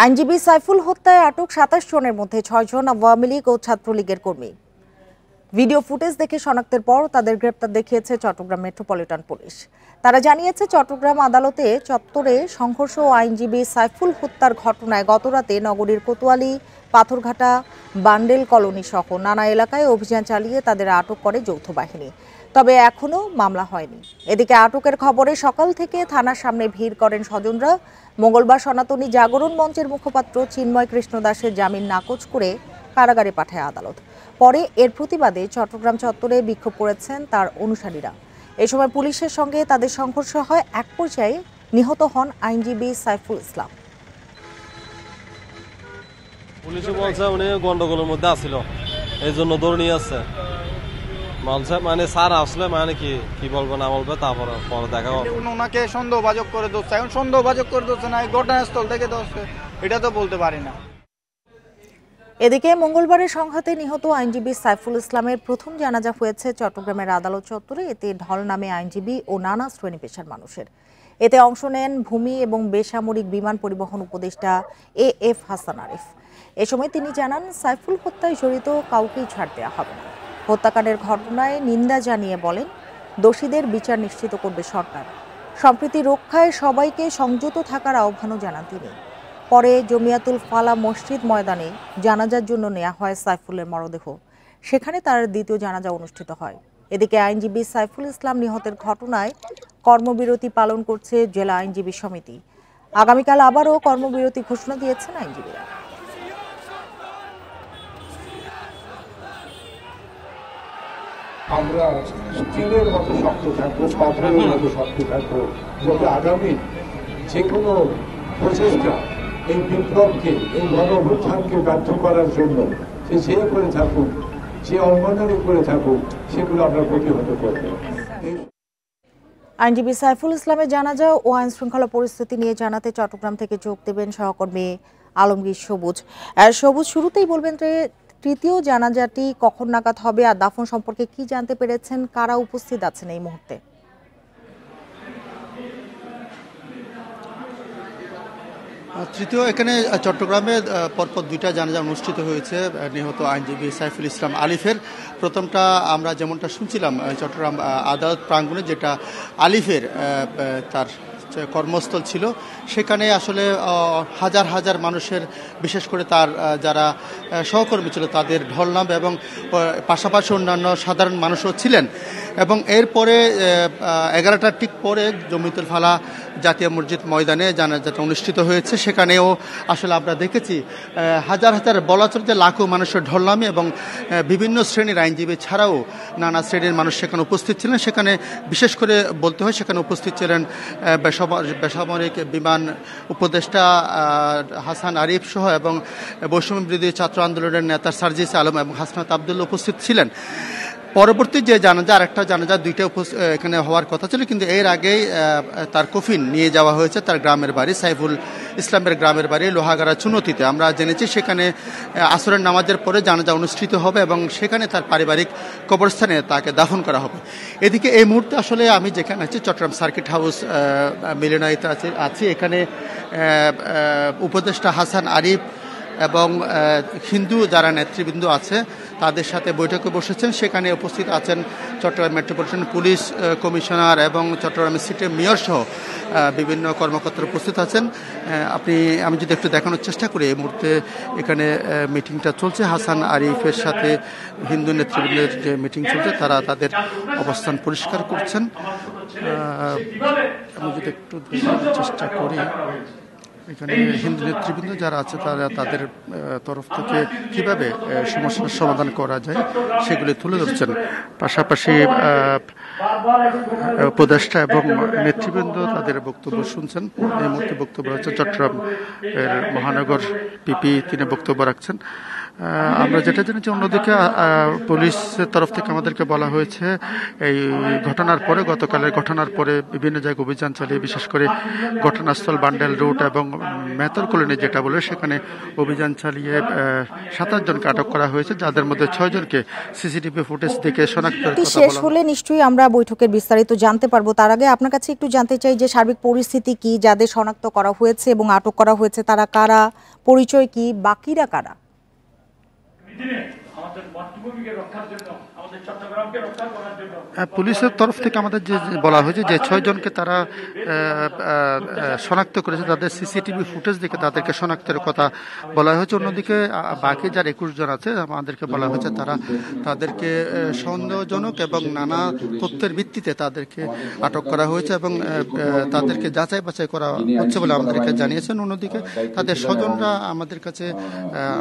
আইনজীবী সাইফুল হত্যায় আটক ২৭ জনের মধ্যে ৬ জন আওয়ামী লীগ ও ছাত্রলীগের কর্মী। ভিডিও ফুটেজ দেখে শনাক্তের পর তাদের গ্রেপ্তার দেখিয়েছে চট্টগ্রাম মেট্রোপলিটন পুলিশ। তারা জানিয়েছে, চট্টগ্রাম আদালতে চত্বরে সংঘর্ষ ও আইনজীবী সাইফুল হত্যার ঘটনায় গতরাতে নগরীর কোতোয়ালি, পাথরঘাটা, বান্ডেল কলোনি সহ নানা এলাকায় অভিযান চালিয়ে তাদের আটক করে যৌথ বাহিনী। তবে এখনো মামলা হয়নি। এদিকে আটকের খবরে সকাল থেকে থানার সামনে ভিড় করেন স্বজনরা। মঙ্গলবার সনাতনী জাগরণ মঞ্চের মুখপাত্র চিন্ময় কৃষ্ণ দাসের জামিন নাকচ করে কারাগারে পাঠায় আদালত। পরে এর প্রতিবাদে চট্টগ্রাম চত্বরে বিক্ষোভ করেছেন তার অনুসারীরা। এ সময় পুলিশের সঙ্গে তাদের সংঘর্ষ হয়। এক পর্যায়ে নিহত হন আইনজীবী সাইফুল ইসলাম। পুলিশে বলছে উনি গন্ডগোলের মধ্যে আসছিল, এই জন্য ধরে নিয়ে আসছে। মানে স্যার আসলে মানে কি বলবো না বলবে তারপরে পরে দেখা হবে। ওনাকে সন্দেহভাজন করে দিচ্ছে, এখন সন্দেহভাজন করে দিচ্ছে না, ঘটনাস্থল থেকে দিচ্ছে, এটা তো বলতে পারি না। এদিকে মঙ্গলবারের সংঘাতে নিহত আইনজীবী সাইফুল ইসলামের প্রথম জানাজা হয়েছে চট্টগ্রামের আদালত চত্বরে। এতে ঢল নামে আইনজীবী ও নানা শ্রেণী পেশার মানুষের। এতে অংশ নেন ভূমি এবং বেসামরিক বিমান পরিবহন উপদেষ্টা AF হাসান আরিফ। এ সময় তিনি জানান, সাইফুল হত্যায় জড়িত কাউকেই ছাড় দেওয়া হবে না। হত্যাকাণ্ডের ঘটনায় নিন্দা জানিয়ে বলেন, দোষীদের বিচার নিশ্চিত করবে সরকার। সম্প্রীতি রক্ষায় সবাইকে সংযত থাকার আহ্বানও জানান তিনি। পরে জমিয়াতুল ফালা মসজিদ ময়দানে জানাজার জন্য নেওয়া হয় সাইফুলের মরদেহ। সেখানে তার দ্বিতীয় জানাজা অনুষ্ঠিত হয়। এদিকে আইনজীবী সাইফুল ইসলাম নিহতের ঘটনায় কর্মবিরতি পালন করছে জেলা আইনজীবী সমিতি। আগামীকাল আবারও কর্মবিরতি ঘোষণা দিয়েছেন আইনজীবীরা। আমরা স্টিলের মতো শক্ত থাকবো, পাথরের মতো শক্ত থাকবো, যাতে আগামী যে কোনো প্রচেষ্টা এই বিপ্লবকে, এই গণঅভ্যুত্থানকে ব্যর্থ করার জন্য যে করে থাকুক, যে অঙ্গনারী করে থাকুক, সেগুলো আমরা প্রতিহত করব। আইনজীবী সাইফুল ইসলামের জানাজা ও আইন শৃঙ্খলা পরিস্থিতি নিয়ে জানাতে চট্টগ্রাম থেকে যোগ দেবেন সহকর্মী আলমগীর সবুজ। সবুজ, শুরুতেই বলবেন যে তৃতীয় জানাজাটি কখন নাগাদ হবে আর দাফন সম্পর্কে কি জানতে পেরেছেন, কারা উপস্থিত আছেন এই মুহূর্তে? তৃতীয় এখানে চট্টগ্রামে পরপর দুইটা জানাজা অনুষ্ঠিত হয়েছে নিহত আইনজীবী সাইফুল ইসলাম আলিফের। প্রথমটা আমরা যেমনটা শুনছিলাম চট্টগ্রাম আদালত প্রাঙ্গণে, যেটা আলিফের তার কর্মস্থল ছিল, সেখানে আসলে হাজার হাজার মানুষের, বিশেষ করে তার যারা সহকর্মী ছিল তাদের ঢল নাম, এবং পাশাপাশি অন্যান্য সাধারণ মানুষও ছিলেন। এবং এরপরে 11টার ঠিক পরে জমিয়তুল ফালা জাতীয় মসজিদ ময়দানে জানাজাটা অনুষ্ঠিত হয়েছে। সেখানেও আসলে আমরা দেখেছি হাজার হাজার, বলা চলে যে লাখো মানুষের ঢল নামে, এবং বিভিন্ন শ্রেণীর আইনজীবী ছাড়াও নানা শ্রেণীর মানুষ সেখানে উপস্থিত ছিলেন। সেখানে বিশেষ করে বলতে হয়, সেখানে উপস্থিত ছিলেন বেসামরিক বিমান উপদেষ্টা হাসান আরিফ সহ, এবং বৈষম্য বিরোধী ছাত্র আন্দোলনের নেতা সার্জিস আলম এবং হাসনাত আবদুল্লাহ উপস্থিত ছিলেন। পরবর্তী যে জানাজা, আরেকটা জানাজা, দুইটা এখানে হওয়ার কথা ছিল, কিন্তু এর আগেই তার কফিন নিয়ে যাওয়া হয়েছে তার গ্রামের বাড়ি, সাইফুল ইসলামের গ্রামের বাড়ি লোহাগাড়া চুনতিতে। আমরা জেনেছি সেখানে আসরের নামাজের পরে জানাজা অনুষ্ঠিত হবে এবং সেখানে তার পারিবারিক কবরস্থানে তাকে দাফন করা হবে। এদিকে এই মুহূর্তে আসলে আমি যেখানে আছি, চট্টগ্রাম সার্কিট হাউস মিলনায়িতে আছি। এখানে উপদেষ্টা হাসান আরিফ এবং হিন্দু যারা নেতৃবৃন্দ আছে তাদের সাথে বৈঠকে বসেছেন। সেখানে উপস্থিত আছেন চট্টগ্রাম মেট্রোপলিটন পুলিশ কমিশনার এবং চট্টগ্রাম সিটির মেয়র সহ বিভিন্ন কর্মকর্তারা উপস্থিত আছেন। আমি যদি একটু দেখানোর চেষ্টা করি, এই মুহূর্তে এখানে মিটিংটা চলছে। হাসান আরিফের সাথে হিন্দু নেতৃবৃন্দের যে মিটিং চলছে, তারা তাদের অবস্থান পরিষ্কার করছেন। আমি যদি একটু দেখানোর চেষ্টা করি, এখানে হিন্দু নেতৃবৃন্দ যারা আছে তারা তাদের তরফ থেকে কিভাবে সমস্যার সমাধান করা যায় সেগুলি তুলে ধরছেন। পাশাপাশি উপদেষ্টা এবং নেতৃবৃন্দ তাদের বক্তব্য শুনছেন। এই মুহূর্তে বক্তব্য হচ্ছে চট্টগ্রাম মহানগর পিপি, তিনি বক্তব্য রাখছেন। আমরা যেটা জেনেছি, অন্যদিকে পুলিশের তরফ থেকে আমাদেরকে বলা হয়েছে এই ঘটনার পরে, গতকালের ঘটনার পরে বিভিন্ন জায়গায় অভিযান চালিয়ে, বিশেষ করে ঘটনাস্থল বান্ডেল রোড এবং মেতর কলোনি যেটা বলে সেখানে অভিযান চালিয়ে 27 জনকে আটক করা হয়েছে, যাদের মধ্যে 6 জনকে সিসিটিভি ফুটেজ দেখে শনাক্ত করে। শেষ হলে নিশ্চয়ই আমরা বৈঠকের বিস্তারিত জানতে পারবো। তার আগে আপনার কাছে একটু জানতে চাই যে সার্বিক পরিস্থিতি কি, যাদের শনাক্ত করা হয়েছে এবং আটক করা হয়েছে তারা কারা, পরিচয় কি, বাকিরা কারা? পুলিশের তরফ থেকে আমাদের যে বলা হয়েছে যে 6 জনকে তারা শনাক্ত করেছে, তাদের সিসিটিভি ফুটেজ দেখে তাদেরকে শনাক্তের কথা বলা হয়েছে। অন্যদিকে বাকি যার 21 জন আছে আমাদেরকে বলা হয়েছে তাদেরকে সন্দেহজনক এবং নানা তথ্যের ভিত্তিতে তাদেরকে আটক করা হয়েছে এবং তাদেরকে যাচাই বাছাই করা হচ্ছে বলে আমাদেরকে জানিয়েছেন। অন্যদিকে তাদের স্বজনরা আমাদের কাছে,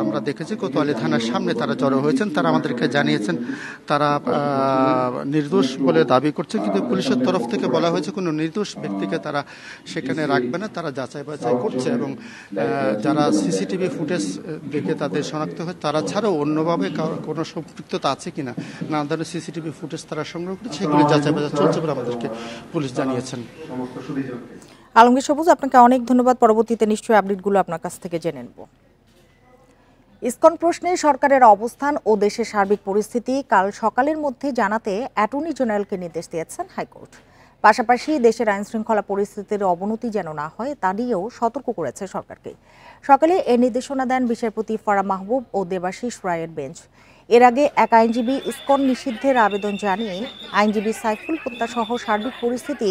আমরা দেখেছি কোতোয়ালি থানার সামনে তারা জড়ো হয়েছেন, তারা আমাদেরকে জানিয়েছেন তারা নির্দোষ বলে দাবি করছে, কিন্তু পুলিশের তরফ থেকে বলা হয়েছে কোনো নির্দোষ ব্যক্তিকে তারা সেখানে রাখবে না, তারা যাচাই বাছাই করছে এবং যারা সিসিটিভি ফুটেজ দেখে তাদের শনাক্ত হয় তারা ছাড়াও অন্যভাবে কোনো সম্পৃক্ততা আছে কিনা না ধরনের সিসিটিভি ফুটেজ তারা সংগ্রহ করেছে, সেগুলি যাচাই বাছাই চলছে বলে আমাদেরকে পুলিশ জানিয়েছেন। আলমগীর সবুজ, আপনাকে অনেক ধন্যবাদ। পরবর্তীতে নিশ্চয়ই আপডেটগুলো আপনার কাছ থেকে জেনে নেব। ইসকন প্রশ্নে সরকারের অবস্থান ও দেশের সার্বিক পরিস্থিতি কাল সকালের মধ্যে জানাতে অ্যাটর্নি জেনারেলকে নির্দেশ দিয়েছেন হাইকোর্ট। পাশাপাশি দেশের আইনশৃঙ্খলা পরিস্থিতির অবনতি যেন না হয় তা নিয়েও সতর্ক করেছে সরকারকে। সকালে এ নির্দেশনা দেন বিচারপতি ফারাহ মাহবুব ও দেবাশিস রায়ের বেঞ্চ। এর আগে এক আইনজীবী ইসকন নিষিদ্ধের আবেদন জানিয়ে আইনজীবী সাইফুল হত্যাসহ সার্বিক পরিস্থিতি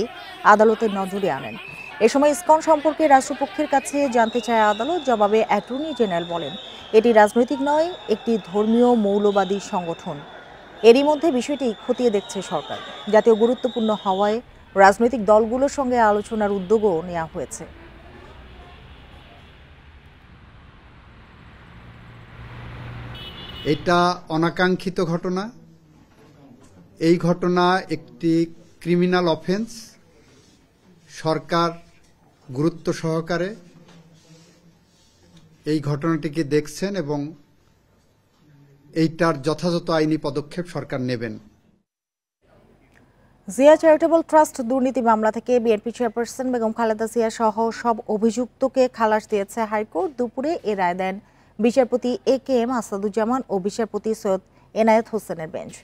আদালতের নজরে আনেন। এ সময় ইসকন সম্পর্কে রাষ্ট্রপক্ষের কাছে জানতে চায় আদালত। জবাবে অ্যাটর্নি জেনারেল বলেন, এটি রাজনৈতিক নয়, একটি ধর্মীয় মৌলবাদী সংগঠন। এরই মধ্যে বিষয়টি খতিয়ে দেখছে সরকার। জাতীয় গুরুত্বপূর্ণ হওয়ায় রাজনৈতিক দলগুলোর সঙ্গে আলোচনার উদ্যোগও নেওয়া হয়েছে। এটা অনাকাঙ্ক্ষিত ঘটনা। এই ঘটনা একটি ক্রিমিনাল অফেন্স। সরকার গুরুত্ব সহকারে এই ঘটনাটিকে দেখছেন এবং এইটার যথাযথ আইনি পদক্ষেপ সরকার নেবেন। জিয়া চ্যারিটেবল ট্রাস্ট দুর্নীতি মামলা থেকে বিএনপি চেয়ারপারসন বেগম খালেদা জিয়া সহ সব অভিযুক্তকে খালাস দিয়েছে হাইকোর্ট। দুপুরে এ রায় দেন বিচারপতি AK-M আসাদুজ্জামান ও বিচারপতি সৈয়দ এনায়েত হোসেনের বেঞ্চ।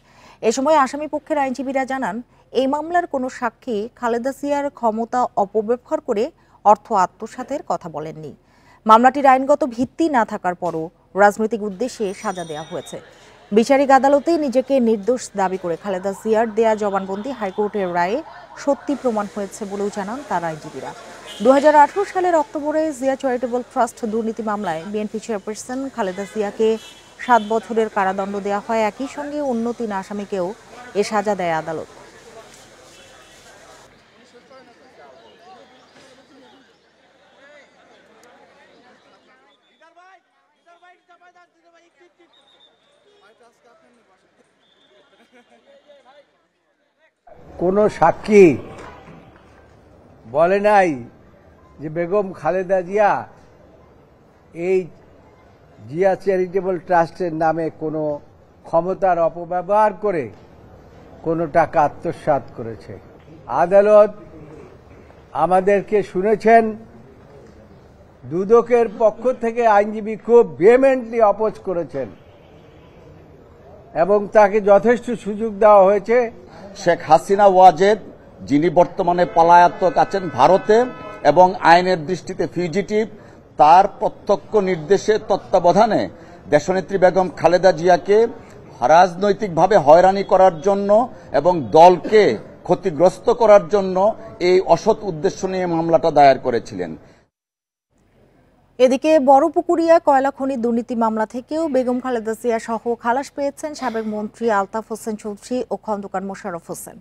এ সময় আসামি পক্ষের আইনজীবীরা জানান, এই মামলার কোনো সাক্ষী খালেদা জিয়ার ক্ষমতা অপব্যবহার করে অর্থ আত্মসাতের কথা বলেননি। মামলাটির আইনগত ভিত্তি না থাকার পরও রাজনৈতিক উদ্দেশ্যে সাজা দেওয়া হয়েছে। বিচারিক আদালতে নিজেকে নির্দোষ দাবি করে খালেদা জিয়ার দেয়া জবানবন্দি হাইকোর্টের রায়ে সত্যি প্রমাণ হয়েছে বলেও জানান তার আইনজীবীরা। 2018 সালের অক্টোবরে জিয়া চ্যারিটেবল ট্রাস্ট দুর্নীতি মামলায় বিএনপি চেয়ারপারসন খালেদা জিয়াকে 7 বছরের কারাদণ্ড দেওয়া হয়। একই সঙ্গে অন্য 3 আসামিকেও এ সাজা দেয় আদালত। কোনো সাক্ষী বলে নাই যে বেগম খালেদা জিয়া এই জিয়া চ্যারিটেবল ট্রাস্টের নামে কোনো ক্ষমতার অপব্যবহার করে কোনো টাকা আত্মসাৎ করেছে। আদালত আমাদেরকে শুনেছেন, দুদকের পক্ষ থেকে আইনজীবী খুব ভেহেমেন্টলি অপোজ করেছেন এবং তাকে যথেষ্ট সুযোগ দেওয়া হয়েছে। শেখ হাসিনা ওয়াজেদ, যিনি বর্তমানে পলাতক আছেন ভারতে এবং আইনের দৃষ্টিতে ফিউজিটিভ, তার প্রত্যক্ষ নির্দেশে তত্ত্বাবধানে দেশনেত্রী বেগম খালেদা জিয়াকে রাজনৈতিকভাবে হয়রানি করার জন্য এবং দলকে ক্ষতিগ্রস্ত করার জন্য এই অসৎ উদ্দেশ্য নিয়ে মামলাটা দায়ের করেছিলেন। এদিকে বড়পুকুরিয়া কয়লা খনি দুর্নীতি মামলা থেকেও বেগম খালেদা জিয়া সহ খালাস পেয়েছেন সাবেক মন্ত্রী আলতাফ হোসেন চৌধুরী ও খন্দকার মোশাররফ হোসেন।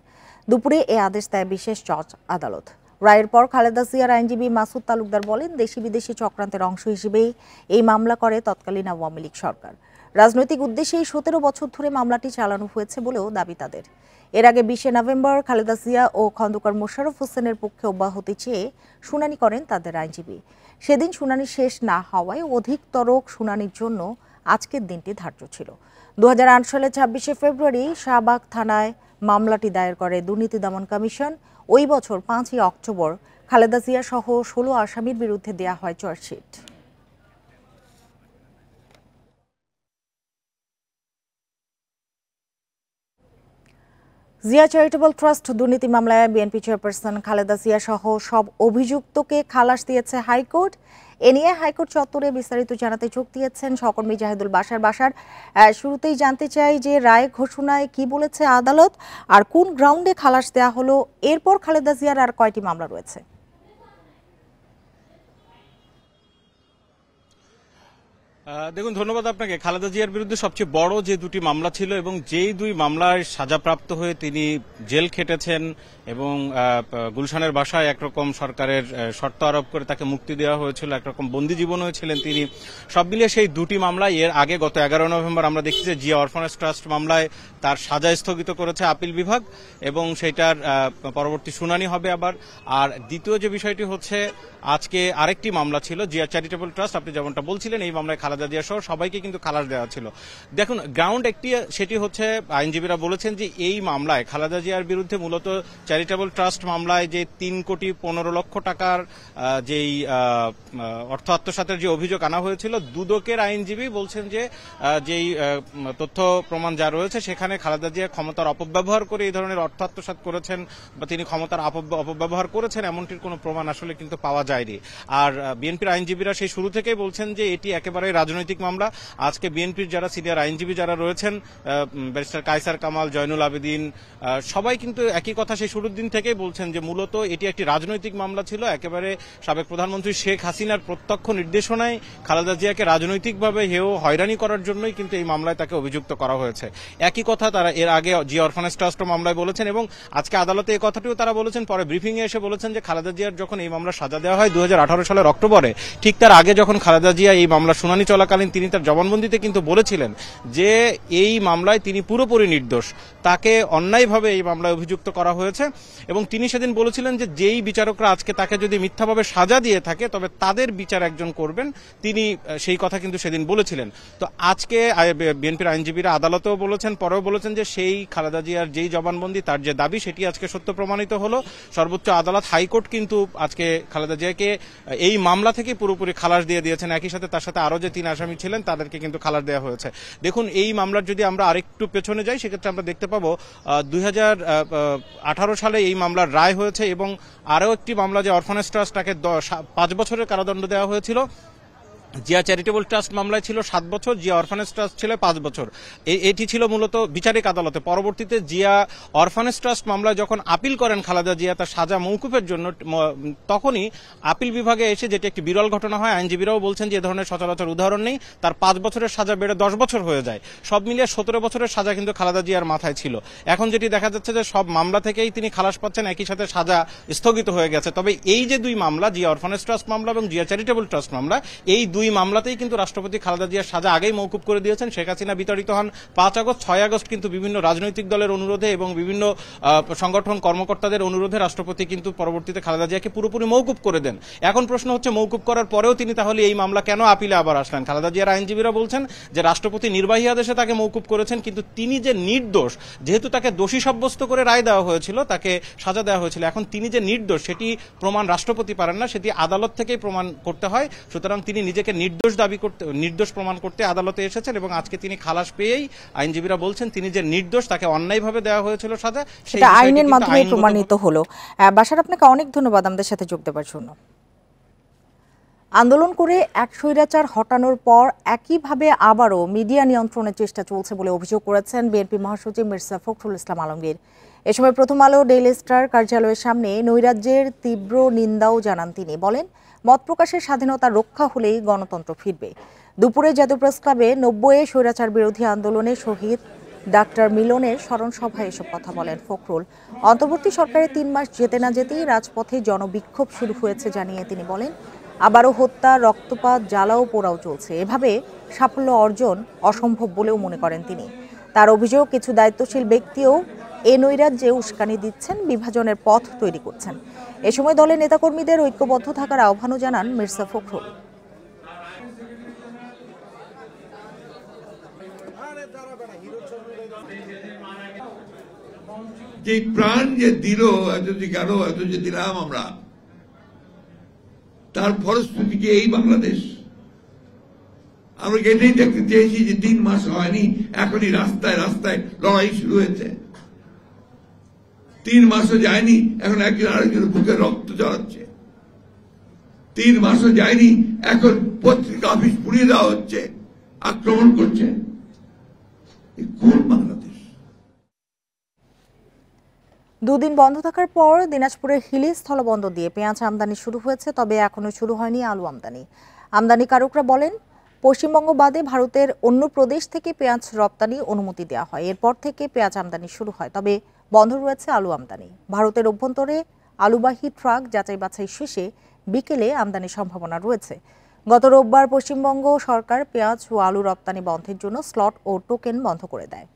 দুপুরে এ আদেশ দেয় বিশেষ জজ আদালত। রায়ের পর খালেদা জিয়ার আইনজীবী মাসুদ তালুকদার বলেন, দেশি বিদেশি চক্রান্তের অংশ হিসেবেই এই মামলা করে তৎকালীন আওয়ামী লীগ সরকার। রাজনৈতিক উদ্দেশ্যেই 17 বছর ধরে মামলাটি চালানো হয়েছে বলেও দাবি তাদের। এর আগে 20 নভেম্বর খালেদা জিয়া ও খন্দকার মোশাররফ হোসেনের পক্ষে অব্যাহতি চেয়ে শুনানি করেন তাদের আইনজীবী। সেদিন শুনানি শেষ না হওয়ায় অধিকতর শুনানির জন্য আজকের দিনটি ধার্য ছিল। 2008 সালে 26শে ফেব্রুয়ারি শাহবাগ থানায় মামলাটি দায়ের করে দুর্নীতি দমন কমিশন। ওই বছর 5ই অক্টোবর খালেদা জিয়া সহ 16 আসামির বিরুদ্ধে দেয়া হয় চার্জশিট। জিয়া চ্যারিটেবল ট্রাস্ট দুর্নীতি মামলায় বিএনপি চেয়ারপারসন খালেদা জিয়া সহ সব অভিযুক্তকে খালাস দিয়েছে হাইকোর্ট। এ নিয়ে হাইকোর্ট চত্বরে বিস্তারিত জানাতে যোগ দিয়েছেন সহকর্মী জাহিদুল বাশার। শুরুতেই জানতে চাই যে রায় ঘোষণায় কি বলেছে আদালত, আর কোন গ্রাউন্ডে খালাস দেওয়া হলো, এরপর খালেদা জিয়ার আর কয়টি মামলা রয়েছে? দেখুন, ধন্যবাদ আপনাকে। খালেদা জিয়ার বিরুদ্ধে সবচেয়ে বড় যে দুটি মামলা ছিল এবং যেই দুই মামলায় সাজাপ্রাপ্ত হয়ে তিনি জেল খেটেছেন এবং গুলশানের বাসায় একরকম সরকারের শর্ত আরোপ করে তাকে মুক্তি দেওয়া হয়েছিল, একরকম বন্দী জীবন হয়েছিলেন তিনি, সব মিলিয়ে সেই দুটি মামলায় এর আগে গত 11 নভেম্বর আমরা দেখছি যে জিয়া অরফানেজ ট্রাস্ট মামলায় তার সাজা স্থগিত করেছে আপিল বিভাগ এবং সেটার পরবর্তী শুনানি হবে আবার। আর দ্বিতীয় যে বিষয়টি হচ্ছে, আজকে আরেকটি মামলা ছিল জিয়া চ্যারিটেবল ট্রাস্ট, আপনি যেমনটা বলছিলেন, এই মামলায় খালেদা জিয়া সহ সবাইকে কিন্তু খালাস দেওয়া ছিল। দেখুন, গ্রাউন্ড একটি, সেটি হচ্ছে আইনজীবীরা বলেছেন যে এই মামলায় খালেদা জিয়ার বিরুদ্ধে মূলত চ্যারিটেবল ট্রাস্ট মামলায় যে 3,15,00,000 টাকার যেই অর্থ আত্মসাতের যে অভিযোগ আনা হয়েছিল, দুদকের আইনজীবী বলছেন যে যেই তথ্য প্রমাণ যা রয়েছে সেখানে খালেদা জিয়া ক্ষমতার অপব্যবহার করে এই ধরনের অর্থ আত্মসাৎ করেছেন বা তিনি ক্ষমতার অপব্যবহার করেছেন এমনটির কোনো প্রমাণ আসলে কিন্তু পাওয়া যায়নি। আর বিএনপির আইনজীবীরা সেই শুরু থেকেই বলছেন যে এটি একেবারে রাজনৈতিক মামলা। আজকে বিএনপির যারা সিনিয়র আইনজীবী যারা রয়েছেন, ব্যারিস্টার কায়সার কামাল, জয়নুল আবেদিন, সবাই কিন্তু একই কথা সেই শুরুর দিন থেকেই বলছেন যে মূলত এটি একটি রাজনৈতিক মামলা ছিল। একেবারে সাবেক প্রধানমন্ত্রী শেখ হাসিনার প্রত্যক্ষ নির্দেশনায় খালেদা জিয়াকে রাজনৈতিকভাবে হয়রানি করার জন্যই কিন্তু এই মামলায় তাকে অভিযুক্ত করা হয়েছে। একই কথা তারা এর আগে জিয়া অরফানেজ ট্রাস্ট মামলায় বলেছেন এবং আজকে আদালতে এই কথাটিও তারা বলেছেন। পরে ব্রিফিং এ এসে বলেছেন যে খালেদা জিয়ার যখন এই মামলা সাজা দেওয়া হয় 2018 সালের অক্টোবরে, ঠিক তার আগে যখন খালেদা জিয়া এই মামলা শুনানি চলাকালীন তিনি তার জবানবন্দিতে কিন্তু বলেছিলেন যে এই মামলায় তিনি পুরোপুরি নির্দোষ, তাকে অন্যায়ভাবে এই মামলায় অভিযুক্ত করা হয়েছে এবং তিনি সেদিন বলেছিলেন যে যেই বিচারকরা আজকে তাকে যদি মিথ্যাভাবে সাজা দিয়ে থাকে তবে তাদের বিচার একজন করবেন, তিনি সেই কথা কিন্তু সেদিন বলেছিলেন। তো আজকে বিএনপির আইনজীবীরা আদালতেও বলেছেন, পরেও বলেছেন যে সেই খালেদা জিয়ার যেই জবানবন্দি, তার যে দাবি, সেটি আজকে সত্য প্রমাণিত হলো। সর্বোচ্চ আদালত হাইকোর্ট কিন্তু আজকে খালেদা জিয়াকে এই মামলা থেকে পুরোপুরি খালাস দিয়ে দিয়েছেন। একই সাথে তার সাথে আরো যে 3 আসামি ছিলেন তাদেরকে কিন্তু খালাস দেওয়া হয়েছে। দেখুন, এই মামলার যদি আমরা আরেকটু পেছনে যাই সেক্ষেত্রে আমরা দেখতে পাবো 2018 সালে এই মামলার রায় হয়েছে এবং আরও একটি মামলা যে অরফানেজ ট্রাস্ট, তাকে 5 বছরের কারাদণ্ড দেওয়া হয়েছিল। জিয়া চ্যারিটেবল ট্রাস্ট মামলায় ছিল 7 বছর, জিয়া অরফানেজ ট্রাস্ট ছিল 5 বছর। এটি ছিল মূলত বিচারিক আদালতে। পরবর্তীতে জিয়া অরফানেজ ট্রাস্ট মামলায় যখন আপিল করেন খালেদা জিয়া তার সাজা মওকুফের জন্য, তখনই আপিল বিভাগে এসে, যেটি একটি বিরল ঘটনা হয়, আইনজীবীরাও বলছেন যে এ ধরনের সচরাচর উদাহরণ নেই, তার 5 বছরের সাজা বেড়ে 10 বছর হয়ে যায়। সব মিলিয়ে 17 বছরের সাজা কিন্তু খালেদা জিয়ার মাথায় ছিল। এখন যেটি দেখা যাচ্ছে যে সব মামলা থেকেই তিনি খালাস পাচ্ছেন, একই সাথে সাজা স্থগিত হয়ে গেছে। তবে এই যে দুই মামলা, জিয়া অরফানেজ ট্রাস্ট মামলা এবং জিয়া চ্যারিটেবল ট্রাস্ট মামলা, এই দুই মামলাতেই কিন্তু রাষ্ট্রপতি খালেদা জিয়ার সাজা আগেই মওকুফ করে দিয়েছেন। শেখ হাসিনা বিতাড়িত হন 5 আগস্ট। 6 আগস্ট কিন্তু বিভিন্ন রাজনৈতিক দলের অনুরোধে এবং বিভিন্ন সংগঠন কর্মকর্তাদের অনুরোধে রাষ্ট্রপতি কিন্তু পরবর্তীতে খালেদা জিয়াকে পুরোপুরি মওকুফ করে দেন। এখন প্রশ্ন হচ্ছে, মওকুফ করার পরেও তিনি তাহলে এই মামলা কেন আপিলে আবার আসলেন? খালেদা জিয়ার আইনজীবীরা বলছেন যে রাষ্ট্রপতি নির্বাহী আদেশে তাকে মওকুফ করেছেন, কিন্তু তিনি যে নির্দোষ, যেহেতু তাকে দোষী সাব্যস্ত করে রায় দেওয়া হয়েছিল, তাকে সাজা দেওয়া হয়েছিল, এখন তিনি যে নির্দোষ সেটি প্রমাণ রাষ্ট্রপতি পারেন না, সেটি আদালত থেকেই প্রমাণ করতে হয়। সুতরাং তিনি নিজেকে নির্দোষ প্রমাণ করতে আদালতে এসেছেন এবং আজকে তিনি খালাস পেয়েই আইনজীবীরা বলছেন তিনি যে নির্দোষ, তাকে অন্যায়ভাবে দেওয়া হয়েছিল সাজা, সেটা আইনের মাধ্যমে প্রমাণিত হলো। বাশার, আপনাকে অনেক ধন্যবাদ আমাদের সাথে যোগ দেওয়ার জন্য। আন্দোলন করে এক স্বৈরাচার হটানোর পর একইভাবে আবারও মিডিয়া নিয়ন্ত্রণের চেষ্টা চলছে বলে অভিযোগ করেছেন বিএনপি মহাসচিব মির্জা ফখরুল ইসলাম আলমগীর। এ সময় প্রথম আলো ডেইলি স্টার কার্যালয়ের সামনে নৈরাজ্যের তীব্র নিন্দাও জানান তিনি। বলেন, মত প্রকাশের স্বাধীনতা রক্ষা হলেই গণতন্ত্র ফিরবে। দুপুরে জাতীয় প্রেস ক্লাবে 90 স্বৈরাচার বিরোধী আন্দোলনে শহীদ ডাক্তার মিলনের স্মরণ সভায় এসব কথা বলেন ফখরুল। অন্তর্বর্তী সরকারের 3 মাস যেতে না যেতেই রাজপথে জনবিক্ষোভ শুরু হয়েছে জানিয়ে তিনি বলেন, আবারও হত্যা, রক্তপাত, জ্বালাও পোড়াও চলছে। এভাবে সাফল্য অর্জন অসম্ভব বলেও মনে করেন তিনি। তার অভিযোগ, কিছু দায়িত্বশীল ব্যক্তিও এ নৈরাজ্যে উস্কানি দিচ্ছেন, বিভাজনের পথ তৈরি করছেন। এ সময় দলের নেতাকর্মীদের ঐক্যবদ্ধ থাকার আহ্বানও জানান মির্জা ফখরুল। যে প্রাণ যে দিল, এত যে গেল, এত যে দিলাম আমরা, তার ফলশ্রুতি কি এই বাংলাদেশ? আমরা এটাই দেখতে চেয়েছি যে 3 মাস হয়নি, এখনই রাস্তায় রাস্তায় লড়াই শুরু হয়েছে। 3 মাসও যায়নি, এখন একজন আরেকজনের বুকে রক্ত ঝরাচ্ছে। 3 মাসও যায়নি, এখন পত্রিকা অফিস পুড়িয়ে দেওয়া হচ্ছে, আক্রমণ করছে। কোন বাংলাদেশ? দুদিন বন্ধ থাকার পর দিনাজপুরের হিলি স্থলবন্দর দিয়ে পেঁয়াজ আমদানি শুরু হয়েছে, তবে এখনো শুরু হয়নি আলু আমদানি। আমদানিকারকরা বলেন, পশ্চিমবঙ্গ বাদে ভারতের অন্য প্রদেশ থেকে পেঁয়াজ রপ্তানি অনুমতি দেওয়া হয়, এরপর থেকে পেঁয়াজ আমদানি শুরু হয়, তবে বন্ধ রয়েছে আলু আমদানি। ভারতের অভ্যন্তরে আলুবাহী ট্রাক যাচাই বাছাই শেষে বিকেলে আমদানির সম্ভাবনা রয়েছে। গত রোববার পশ্চিমবঙ্গ সরকার পেঁয়াজ ও আলু রপ্তানি বন্ধের জন্য স্লট ও টোকেন বন্ধ করে দেয়।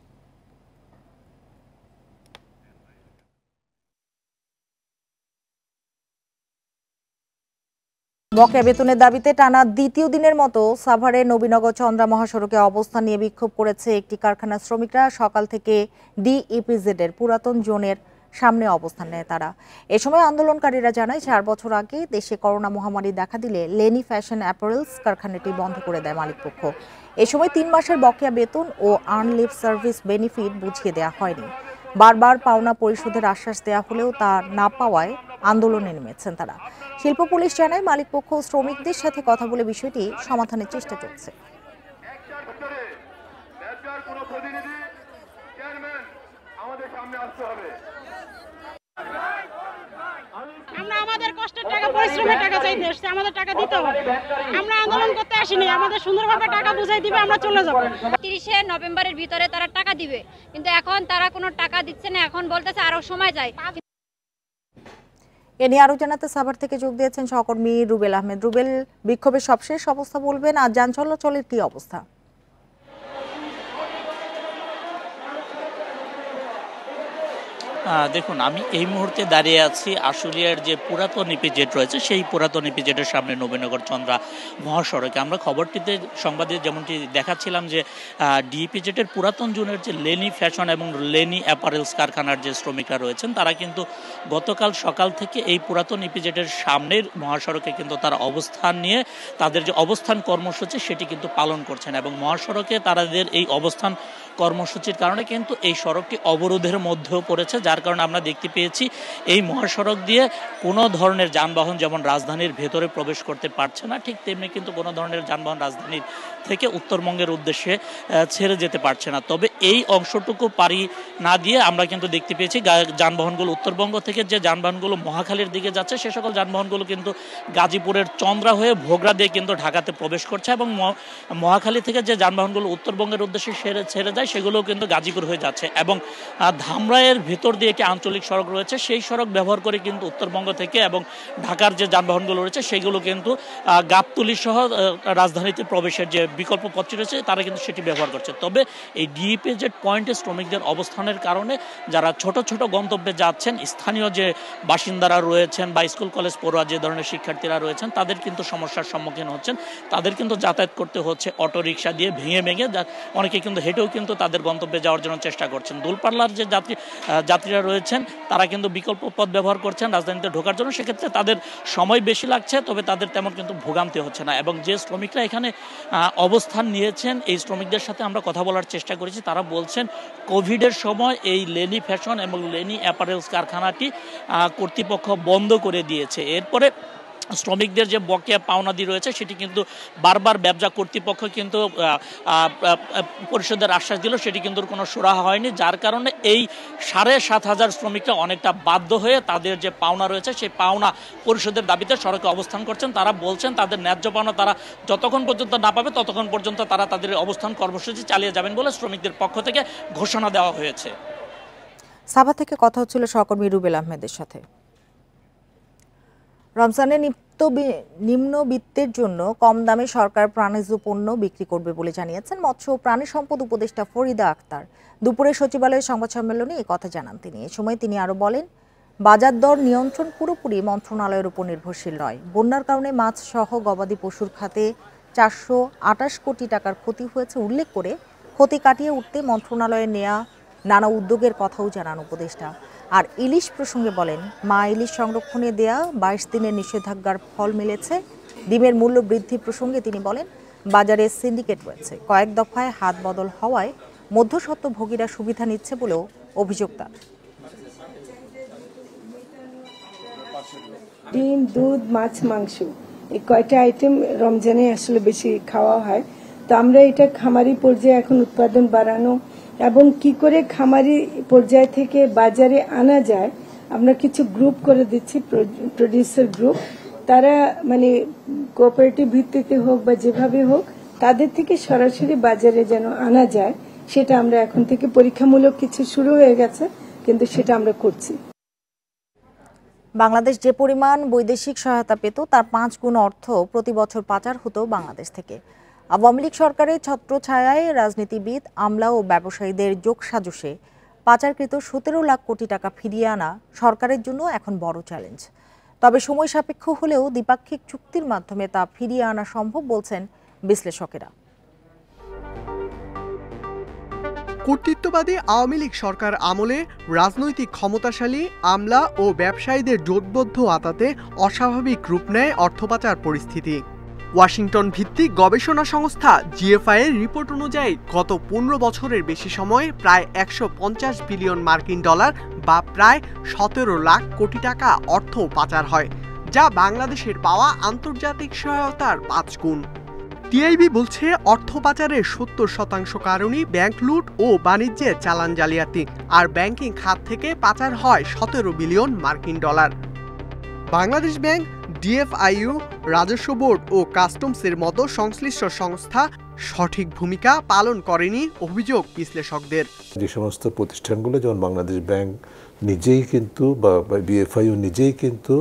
বকেয়া বেতনের দাবিতে টানা দ্বিতীয় দিনের মতো সাভারের নবীনগর চন্দ্রা মহাসড়কে অবস্থান নিয়ে বিক্ষোভ করেছে একটি কারখানার শ্রমিকরা। সকাল থেকে ডিইপিজেড এর পুরাতন জোনের সামনে অবস্থান নেয় তারা। এ সময় আন্দোলনকারীরা জানায়, 4 বছর আগে দেশে করোনা মহামারী দেখা দিলে লেনি ফ্যাশন অ্যাপারেলস কারখানাটি বন্ধ করে দেয় মালিকপক্ষ। এ সময় 3 মাসের বকেয়া বেতন ও আর্ন লিভ সার্ভিস বেনিফিট বুঝিয়ে দেওয়া হয়নি। বারবার পাওনা পরিশোধের আশ্বাস দেওয়া হলেও তা না পাওয়ায় আন্দোলনে নেমেছেন তারা। শিল্প পুলিশ জানায়, মালিকপক্ষ ও শ্রমিকদের সাথে কথা বলে বিষয়টি সমাধানের চেষ্টা চলছে। আমরা আমাদের কষ্টের টাকা, পরিশ্রমের টাকা চাইতে এসেছি, আমাদের টাকা দিতে হবে। আমরা আন্দোলন করতে আসিনি, আমাদের সুন্দরভাবে টাকা বুঝাই দিবে, আমরা চলে যাব। 30 নভেম্বরের ভিতরে তারা টাকা দিবে, কিন্তু এখন তারা কোনো টাকা দিচ্ছে না, এখন বলতেছে আরো সময় যায়। এ নিয়ে আরো জানাতে সাভার থেকে যোগ দিয়েছেন সহকর্মী রুবেল আহমেদ। রুবেল, বিক্ষোভের সবশেষ অবস্থা বলবেন, আর যান চলাচলের কি অবস্থা? দেখুন, আমি এই মুহূর্তে দাঁড়িয়ে আছি আশুলিয়ার যে পুরাতন ইপিজেড রয়েছে সেই পুরাতন ইপিজেডের সামনে নবীনগর চন্দ্রা মহাসড়কে। আমরা খবরটিতে সংবাদে যেমনটি দেখাচ্ছিলাম যে ডিইপিজেডের পুরাতন জোনের যে লেনি ফ্যাশন এবং লেনি অ্যাপারেলস কারখানার যে শ্রমিকরা রয়েছেন তারা কিন্তু গতকাল সকাল থেকে এই পুরাতন ইপিজেডের সামনের মহাসড়কে কিন্তু তারা অবস্থান নিয়ে তাদের যে অবস্থান কর্মসূচি সেটি কিন্তু পালন করছেন, এবং মহাসড়কে তাদের এই অবস্থান কর্মসূচির কারণে কিন্তু এই সড়কটি অবরোধের মধ্যেও পড়েছে, যার কারণে আমরা দেখতে পেয়েছি এই মহাসড়ক দিয়ে কোনো ধরনের যানবাহন যেমন রাজধানীর ভেতরে প্রবেশ করতে পারছে না, ঠিক তেমনি কিন্তু কোনো ধরনের যানবাহন রাজধানীর থেকে উত্তরবঙ্গের উদ্দেশ্যে ছেড়ে যেতে পারছে না। তবে এই অংশটুকু পারি না দিয়ে আমরা কিন্তু দেখতে পেয়েছি যানবাহনগুলো উত্তরবঙ্গ থেকে যে যানবাহনগুলো মহাখালীর দিকে যাচ্ছে সে সকল যানবাহনগুলো কিন্তু গাজীপুরের চন্দ্রা হয়ে ভোগড়া দিয়ে কিন্তু ঢাকাতে প্রবেশ করছে, এবং মহাখালী থেকে যে যানবাহনগুলো উত্তরবঙ্গের উদ্দেশ্যে ছেড়ে যায় সেগুলোও কিন্তু গাজীপুর হয়ে যাচ্ছে। এবং ধামরাইয়ের ভিতর দিয়ে একটি আঞ্চলিক সড়ক রয়েছে, সেই সড়ক ব্যবহার করে কিন্তু উত্তরবঙ্গ থেকে এবং ঢাকার যে যানবাহনগুলো রয়েছে সেগুলো কিন্তু গাবতলী সহ রাজধানীতে প্রবেশের যে বিকল্প পথটি রয়েছে তারা কিন্তু সেটি ব্যবহার করছে। তবে এই ডিইপিজেড পয়েন্টে শ্রমিকদের অবস্থানের কারণে যারা ছোট ছোট গন্তব্যে যাচ্ছেন, স্থানীয় যে বাসিন্দারা রয়েছেন বা স্কুল কলেজ পড়ুয়া যে ধরনের শিক্ষার্থীরা রয়েছেন তাদের কিন্তু সমস্যার সম্মুখীন হচ্ছেন। তাদের কিন্তু যাতায়াত করতে হচ্ছে অটো রিক্সা দিয়ে, ভেঙে ভেঙে, অনেকে কিন্তু হেঁটেও কিন্তু তাদের গন্তব্যে যাওয়ার জন্য চেষ্টা করছেন। দূরপাল্লার যে যাত্রীরা রয়েছেন তারা কিন্তু বিকল্প পথ ব্যবহার করছেন রাজধানীতে ঢোকার জন্য, সেক্ষেত্রে তাদের সময় বেশি লাগছে, তবে তাদের তেমন কিন্তু ভোগান্তি হচ্ছে না। এবং যে শ্রমিকরা এখানে অবস্থান নিয়েছেন এই শ্রমিকদের সাথে আমরা কথা বলার চেষ্টা করেছি, তারা বলছেন কোভিডের সময় এই লেনি ফ্যাশন এবং লেনি অ্যাপারেলস কারখানাটি কর্তৃপক্ষ বন্ধ করে দিয়েছে। এরপরে শ্রমিকদের যে বকেয়া পাওনাদি রয়েছে সেটি কিন্তু বারবার ব্যবসা কর্তৃপক্ষ কিন্তু পরিশোধের আশ্বাস দিল, সেটি কিন্তু কোনো সুরাহা হয়নি, যার কারণে এই 7,500 শ্রমিকরা অনেকটা বাধ্য হয়ে তাদের যে পাওনা রয়েছে সেই পাওনা পরিশোধের দাবিতে সড়কে অবস্থান করছেন। তারা বলছেন তাদের ন্যায্য পাওনা তারা যতক্ষণ পর্যন্ত না পাবে ততক্ষণ পর্যন্ত তারা তাদের অবস্থান কর্মসূচি চালিয়ে যাবেন বলে শ্রমিকদের পক্ষ থেকে ঘোষণা দেওয়া হয়েছে। সাভা থেকে কথা হচ্ছিল সহকর্মী রুবেল আহমেদের সাথে। রমজানে নিম্নবিত্তের জন্য কম দামে সরকার প্রাণীজ পণ্য বিক্রি করবে বলে জানিয়েছেন মৎস্য ও প্রাণী সম্পদ উপদেষ্টা ফরিদা আক্তার। দুপুরে সচিবালয়ের সংবাদ সম্মেলনে এই কথা জানান তিনি। এ সময় তিনি আরো বলেন, বাজার দর নিয়ন্ত্রণ পুরোপুরি মন্ত্রণালয়ের উপর নির্ভরশীল নয়। বন্যার কারণে মাছ সহ গবাদি পশুর খাতে 428 কোটি টাকার ক্ষতি হয়েছে উল্লেখ করে ক্ষতি কাটিয়ে উঠতে মন্ত্রণালয়ে নেওয়া নানা উদ্যোগের কথাও জানান উপদেষ্টা। আর ইলিশ প্রসঙ্গে বলেন, মা ইলিশ সংরক্ষণে দেয়া 22 দিনের নিষেধাজ্ঞার ফল মিলেছে। ডিমের মূল্য বৃদ্ধি প্রসঙ্গে তিনি বলেন, বাজারে সিন্ডিকেট রয়েছে, কয়েক দফায় হাত বদল হওয়ায় মধ্যস্বত্বভোগীরা সুবিধা নিচ্ছে বলেও অভিযোগ তার। ডিম, দুধ, মাছ, মাংস এই কয়টা আইটেম রমজানে আসলে বেশি খাওয়া হয়। তো আমরা এটা খামারি পর্যায়ে এখন উৎপাদন বাড়ানো এবং কি করে খামারি পর্যায় থেকে বাজারে আনা যায়, আমরা কিছু গ্রুপ করে দিচ্ছি, প্রডিউসার গ্রুপ। তারা মানে কোঅপারেটিভ ভিত্তিতে হোক বা যেভাবে হোক, তাদের থেকে সরাসরি বাজারে যেন আনা যায়, সেটা আমরা এখন থেকে পরীক্ষামূলক কিছু শুরু হয়ে গেছে, কিন্তু সেটা আমরা করছি। বাংলাদেশ যে পরিমাণ বৈদেশিক সহায়তা পেত তার 5 গুণ অর্থ প্রতি বছর পাচার হতো বাংলাদেশ থেকে। আওয়ামী লীগ সরকারের ছত্রছায়ায় রাজনীতিবিদ, আমলা ও ব্যবসায়ীদের যোগসাজশে পাচারকৃত 17 লাখ কোটি টাকা ফিরিয়ে আনা সরকারের জন্য এখন বড় চ্যালেঞ্জ। তবে সময় সাপেক্ষ হলেও দ্বিপাক্ষিক চুক্তির মাধ্যমে তা ফিরিয়ে আনা সম্ভব বলছেন বিশ্লেষকেরা। কর্তৃত্ববাদী আওয়ামী লীগ সরকার আমলে রাজনৈতিক ক্ষমতাশালী আমলা ও ব্যবসায়ীদের জোটবদ্ধ আতাতে অস্বাভাবিক রূপ নেয় অর্থপাচার পরিস্থিতি। ওয়াশিংটন ভিত্তিক গবেষণা সংস্থা জিএফআই এর রিপোর্ট অনুযায়ী গত 15 বছরের বেশি সময়ে প্রায় 150 বিলিয়ন মার্কিন ডলার বা প্রায় 17 লাখ কোটি টাকা অর্থ পাচার হয়, যা বাংলাদেশের পাওয়া আন্তর্জাতিক সহায়তার 5 গুণ। টিআইবি বলছে, অর্থ পাচারের 70% কারণই ব্যাংক লুট ও বাণিজ্যে চালান জালিয়াতি, আর ব্যাংকিং খাত থেকে পাচার হয় 17 বিলিয়ন মার্কিন ডলার। বাংলাদেশ ব্যাংক, ডিএফআইইউ, রাজস্ব বোর্ড ও কাস্টমসের মতো সংশ্লিষ্ট সংস্থা সঠিক ভূমিকা পালন করেনি অভিযোগ বিশ্লেষকদের। যে সমস্ত প্রতিষ্ঠানগুলো, যেমন বাংলাদেশ ব্যাংক নিজেই কিন্তু বা বিএফআইইউ নিজেই কিন্তু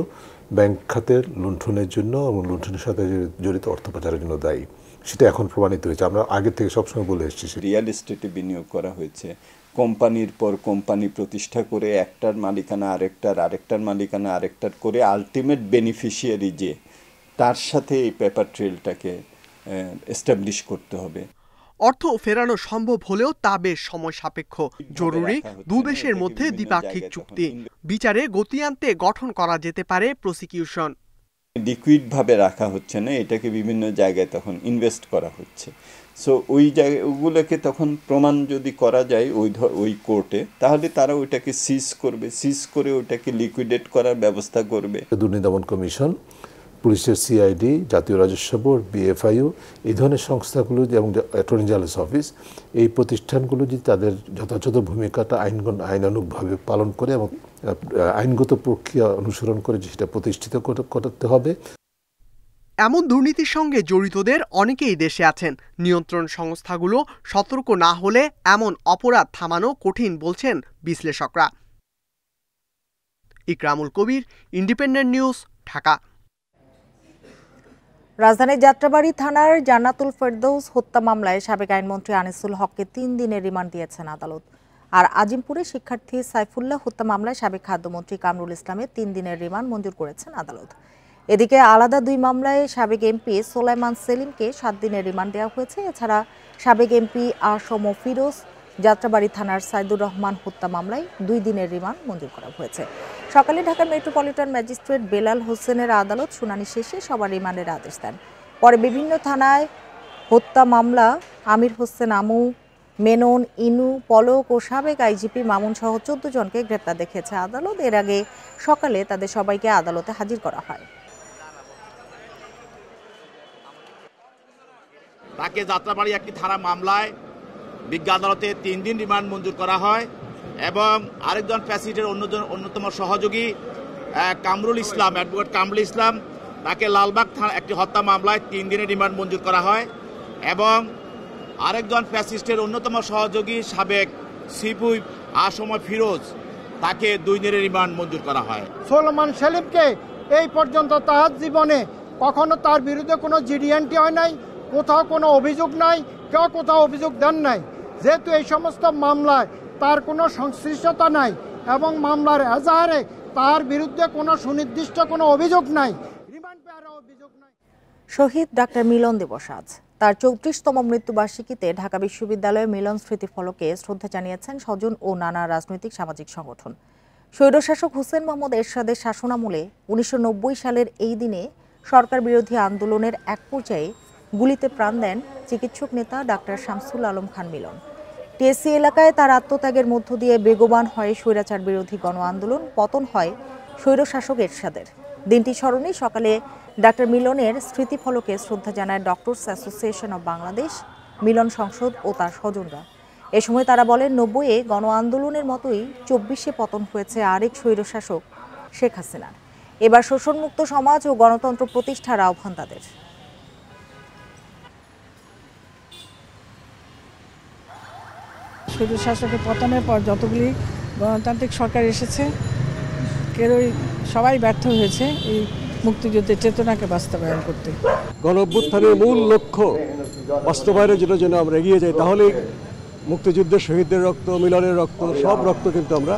ব্যাংক খাতের লুণ্ঠনের জন্য এবং লুণ্ঠনের সাথে জড়িত অর্থ পাচারের জন্য দায়ী, সেটা এখন প্রমাণিত হয়েছে। আমরা আগে থেকে সবসময় বলে এসেছি। রিয়েল এস্টেটে বিনিয়োগ করা হয়েছে, কোম্পানির পর কোম্পানি প্রতিষ্ঠা করে একটার মালিকানা আরেকটার মালিকানা আরেকটার করে আলটিমেট বেনিফিশিয়ারি যে, তার সাথে এই পেপার ট্রেলটাকে এস্টাবলিশ করতে হবে। অর্থ ফেরানো সম্ভব হলেও তা বেশ সময় সাপেক্ষ। জরুরি দুই দেশের মধ্যে দ্বিপাক্ষিক চুক্তি। বিচারে গতি আনতে গঠন করা যেতে পারে প্রসিকিউশন। লিকুইড ভাবে রাখা হচ্ছে না, এটাকে বিভিন্ন জায়গায় তখন ইনভেস্ট করা হচ্ছে। সো ওই জায়গায় ওগুলোকে তখন প্রমাণ যদি করা যায় ওই কোর্টে, তাহলে তারা ওইটাকে সিজ করবে, সিজ করে ওইটাকে লিকুইডেট করার ব্যবস্থা করবে। দুর্নীতি দমন কমিশন, পুলিশের সিআইডি, জাতীয় রাজস্ব বোর্ড, বিএফআইইউ, এই ধরনের সংস্থাগুলো এবং অ্যাটর্নি জেনারেল অফিস, এই প্রতিষ্ঠানগুলো যদি তাদের যথাযথ ভূমিকাটা আইনানুগভাবে পালন করে এবং আইনগত প্রক্রিয়া অনুসরণ করে সেটা প্রতিষ্ঠিত করতে হবে। এমন দুর্নীতির সঙ্গে জড়িতদের অনেকেই দেশে আছেন। নিয়ন্ত্রণ সংস্থাগুলো সতর্ক না হলে এমন অপরাধ থামানো কঠিন বলছেন বিশ্লেষকরা। ইকরামুল কবির, ইন্ডিপেন্ডেন্ট নিউজ, ঢাকা। রাজধানীর যাত্রাবাড়ী থানার জান্নাতুল ফেরদৌস হত্যা মামলায় সাবেক আইনমন্ত্রী আনিসুল হককে 3 দিনের রিমান্ড দিয়েছেন আদালত। আর আজিমপুরে শিক্ষার্থী সাইফুল্লাহ হত্যা মামলায় সাবেক খাদ্যমন্ত্রী কামরুল ইসলামের 3 দিনের রিমান্ড মঞ্জুর করেছেন আদালত। এদিকে আলাদা 2 মামলায় সাবেক এমপি সোলাইমান সেলিমকে 7 দিনের রিমান্ড দেওয়া হয়েছে। এছাড়া সাবেক এমপি আসম ফিরোজ যাত্রাবাড়ী থানার সাইদুর রহমান হত্যা মামলায় 2 দিনের রিমান্ড মঞ্জুর করা হয়েছে। সকালে ঢাকা মেট্রোপলিটন ম্যাজিস্ট্রেট বেলাল হোসেনের আদালত শুনানি শেষে সবার রিমান্ডের আদেশ দেন। পরে বিভিন্ন থানায় হত্যা মামলা আমির হোসেন আমু, মেনন, ইনু, পলক ও সাবেক আইজিপি মামুন সহ 14 জনকে গ্রেপ্তার দেখিয়েছে আদালত। এর আগে সকালে তাদের সবাইকে আদালতে হাজির করা হয়। তাকে যাত্রাবাড়ী একটি থানা মামলায় বিজ্ঞ আদালতে 3 দিন রিমান্ড মঞ্জুর করা হয় এবং আরেকজন ফ্যাসিলিটির অন্যতম সহযোগী কামরুল ইসলাম, অ্যাডভোকেট কামরুল ইসলাম, তাকে লালবাগ থানা একটি হত্যা মামলায় 3 দিনের রিমান্ড মঞ্জুর করা হয় এবং আরেকজন ফ্যাসিস্টের অন্যতম সহযোগী সাবেক সিপুই আসম ফিরোজ, তাকে 2 দিনের রিমান্ড মঞ্জুর করা হয়। সোলাইমান সেলিমকে এই পর্যন্ত তার জীবনে কখনো তার বিরুদ্ধে কোনো জিডিএনটি হয় নাই, কোথাও কোনো অভিযোগ নাই, কেউ কোথাও অভিযোগ দেন নাই। যেহেতু এই সমস্ত মামলায় তার কোনো সংশ্লিষ্টতা নাই এবং মামলার এজাহারে তার বিরুদ্ধে কোনো সুনির্দিষ্ট কোনো অভিযোগ নাই, রিমান্ড পেয়ার অভিযোগ নাই। শহীদ ডাক্তার মিলন দিবস আজ। তার 34তম মৃত্যুবার্ষিকীতে ঢাকা বিশ্ববিদ্যালয়ের মিলন স্মৃতি ফলকে শ্রদ্ধা জানিয়েছেন স্বজন ও নানা রাজনৈতিক সামাজিক সংগঠন। স্বৈরশাসক হুসেন মোহাম্মদ এরশাদের শাসনামলে 1990 সালের এই দিনে সরকার বিরোধী আন্দোলনের এক পর্যায়ে গুলিতে প্রাণ দেন চিকিৎসক নেতা ডাক্তার শামসুল আলম খান মিলন। টিএসসি এলাকায় তার আত্মত্যাগের মধ্য দিয়ে বেগবান হয় স্বৈরাচার বিরোধী গণ আন্দোলন, পতন হয় স্বৈরশাসক এরশাদের। দিনটি স্মরণে সকালে ডাক্তার মিলনের স্মৃতিফলকে শ্রদ্ধা জানায় ডক্টরস অ্যাসোসিয়েশন অব বাংলাদেশ, মিলন সংসদ ও তার স্বজনরা। এ সময় তারা বলেন 90-এ গণ আন্দোলনের মতোই 24-এ পতন হয়েছে আরেক স্বৈরশাসক শেখ হাসিনার। এবার শোষণমুক্ত সমাজ ও গণতন্ত্র প্রতিষ্ঠার আহ্বান তাদের। স্বৈরশাসকের পতনের পর যতগুলি গণতান্ত্রিক সরকার এসেছে কেউই সবাই ব্যর্থ হয়েছে এই মুক্তিযুদ্ধের চেতনাকে বাস্তবায়ন করতে। গণঅভ্যুত্থানের মূল লক্ষ্য বাস্তবায়নের জন্য যেন আমরা এগিয়ে যাই, তাহলে মুক্তিযুদ্ধের শহীদদের রক্ত, মিলনের রক্ত, সব রক্ত কিন্তু আমরা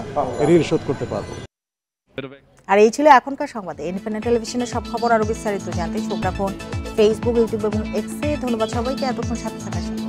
ঋণ শোধ করতে পারবো। আর এই ছিল এখনকার সংবাদে। ইন্ডিপেন্ডেন্ট টেলিভিশনের সব খবর আরো বিস্তারিত জানতে চোখ রাখুন ফেসবুক, ইউটিউব এবং এক্সে। ধন্যবাদ সবাইকে এতক্ষণ সাথে থাকার জন্য।